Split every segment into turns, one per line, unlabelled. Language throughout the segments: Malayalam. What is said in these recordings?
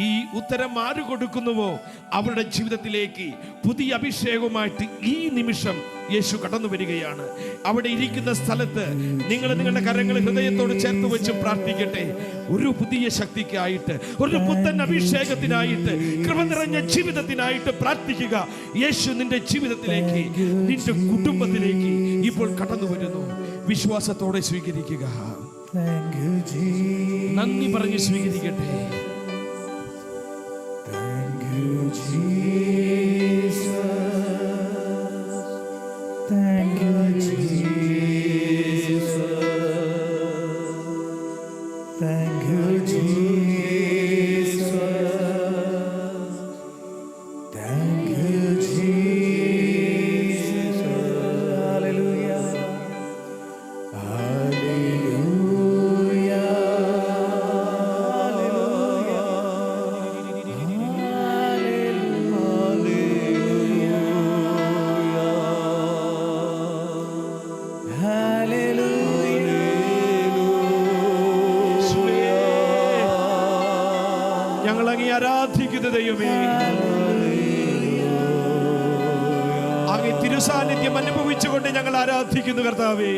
ഈ ഉത്തരം ആര് കൊടുക്കുന്നുവോ അവരുടെ ജീവിതത്തിലേക്ക് പുതിയ അഭിഷേകവുമായിട്ട് ഈ നിമിഷം യേശു കടന്നു വരികയാണ്. അവിടെ ഇരിക്കുന്ന സ്ഥലത്ത് നിങ്ങൾ നിങ്ങളുടെ കരങ്ങൾ ഹൃദയത്തോട് ചേർത്ത് വെച്ച് പ്രാർത്ഥിക്കട്ടെ. ഒരു പുതിയ ശക്തിക്കായിട്ട്, ഒരു പുത്തൻ അഭിഷേകത്തിനായിട്ട്, കൃപ നിറഞ്ഞ ജീവിതത്തിനായിട്ട് പ്രാർത്ഥിക്കുക. യേശു നിന്റെ ജീവിതത്തിലേക്ക്, നിന്റെ കുടുംബത്തിലേക്ക് ഇപ്പോൾ കടന്നു വരുന്നു. വിശ്വാസത്തോടെ സ്വീകരിക്കുക. നന്ദി പറഞ്ഞ് സ്വീകരിക്കട്ടെ.
Thank you, Jesus. Thank you, Jesus. Thank you, Jesus. Hallelujah. Hallelujah.
ഞങ്ങൾ അങ്ങേ ആരാധിക്കുന്ന ദൈവമേ, അങ്ങേ തിരുസാന്നിധ്യം അനുഭവിച്ചുകൊണ്ട് ഞങ്ങൾ ആരാധിക്കുന്നു കർത്താവേ.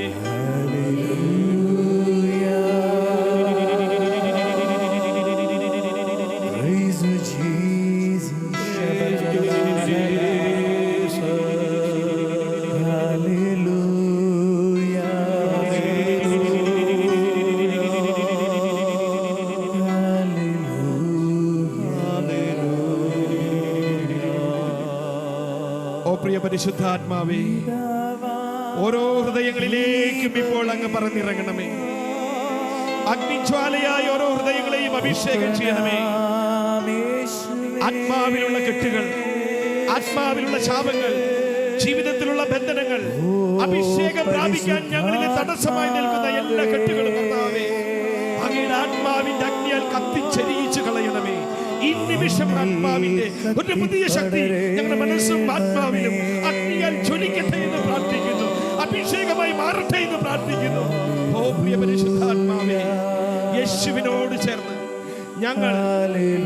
പ്രിയ പരിശുദ്ധാത്മാവേ, ഓരോ ഹൃദയങ്ങളിലേക്കും ഇപ്പോൾ അങ്ങ് പറന്നിറങ്ങണമേ. അഗ്നിജ്വാലയായി ഓരോ ഹൃദയങ്ങളെയും അഭിഷേകം ചെയ്യണമേ. ആത്മാവിലുള്ള കെട്ടുകൾ, ആത്മാവിലുള്ള ശാപങ്ങൾ, ജീവിതത്തിലുള്ള ബന്ധനങ്ങൾ, അഭിഷേകം പ്രാപിക്കാൻ ഞങ്ങളിൽ തടസ്സമായി നിൽക്കുന്ന എല്ലാ കെട്ടുകളും കർത്താവേ അങ്ങയുടെ ആത്മാവിന്റെ അഗ്നിയാൽ കത്തിച്ചെരിയിച്ചു കളയണമേ. ഈ നിമിഷം ആത്മാവിന്റെ ഒരു പുതിയ ശക്തി ഞങ്ങളുടെ മനസ്സും ആത്മാവിലും അഗ്നിയാൽ ജ്വലിക്കട്ടെ എന്ന് പ്രാർത്ഥിക്കുന്നു. അഭിഷേകമായി മാറട്ടെ എന്ന് പ്രാർത്ഥിക്കുന്നു. ഓ പ്രിയ പരിശുദ്ധാത്മാവേ, യേശുവിനോട് ചേർന്ന് ഞങ്ങൾ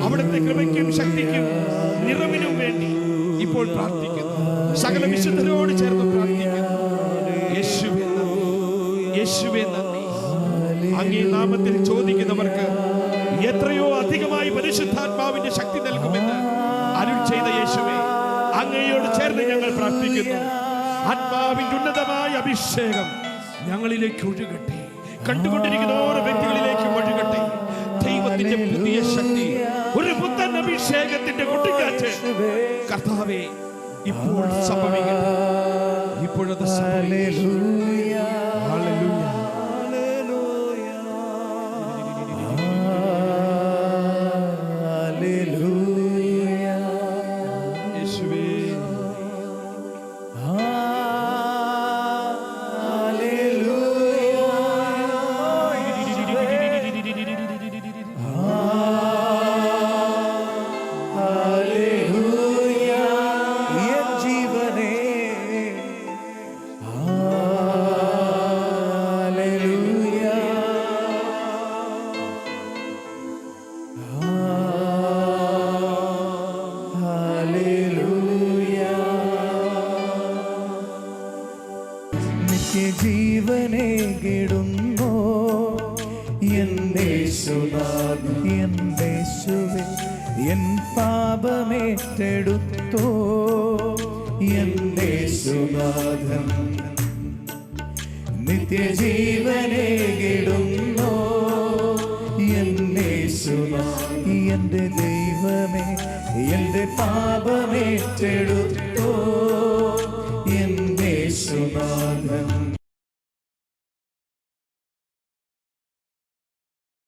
അവിടുത്തെ കൃപയ്ക്കും ശക്തിക്കും നിറവിനും വേണ്ടി ഇപ്പോൾ പ്രാർത്ഥിക്കുന്നു. സകല വിശുദ്ധരോട് ചേർന്ന് പ്രാർത്ഥിക്കുന്നു. യേശുവേ നന്ദി, യേശുവേ നന്ദി. അങ്ങേ നാമത്തിൽ ചോദിക്കുന്നവർക്ക് എത്രയോ അധികമായി പരിശുദ്ധാത്മാവിന്റെ ശക്തി നൽകുമെന്ന് അരുൾ ചെയ്ത യേശുവേ, അങ്ങയോട് ചേർന്ന് ഞങ്ങൾ പ്രാർത്ഥിക്കുന്നു. ആത്മാവിന്റെ ഉന്നതമായ അഭിഷേകം ഞങ്ങളിലേക്ക് ഒഴുകട്ടെ. കണ്ടുകൊണ്ടിരിക്കുന്ന ഓരോ വ്യക്തികളിലേക്കും ഒഴുകട്ടെ. ദൈവത്തിന്റെ പുതിയ ശക്തി, ഒരു പുത്തൻ അഭിഷേകത്തിന്റെ കൊട്ടിക്കാറ്റ് കർത്താവേ ഇപ്പോൾ സംഭവിക്കട്ടെ. ഇപ്പോഴത് സംഭവിക്കട്ടെ. ഹല്ലേലൂയ.
ജീവനെ കിടുന്നോ എന്നേശുവേ, എൻ പാപമേറ്റെടുത്തോ എന്നേശുനാഥൻ. നിത്യജീവനെ കിടുന്നോ എന്നേശുനാഥൻ. എന്റെ ദൈവമേ, എന്റെ പാപമേറ്റെടുത്തോ എന്നേശുനാഥൻ.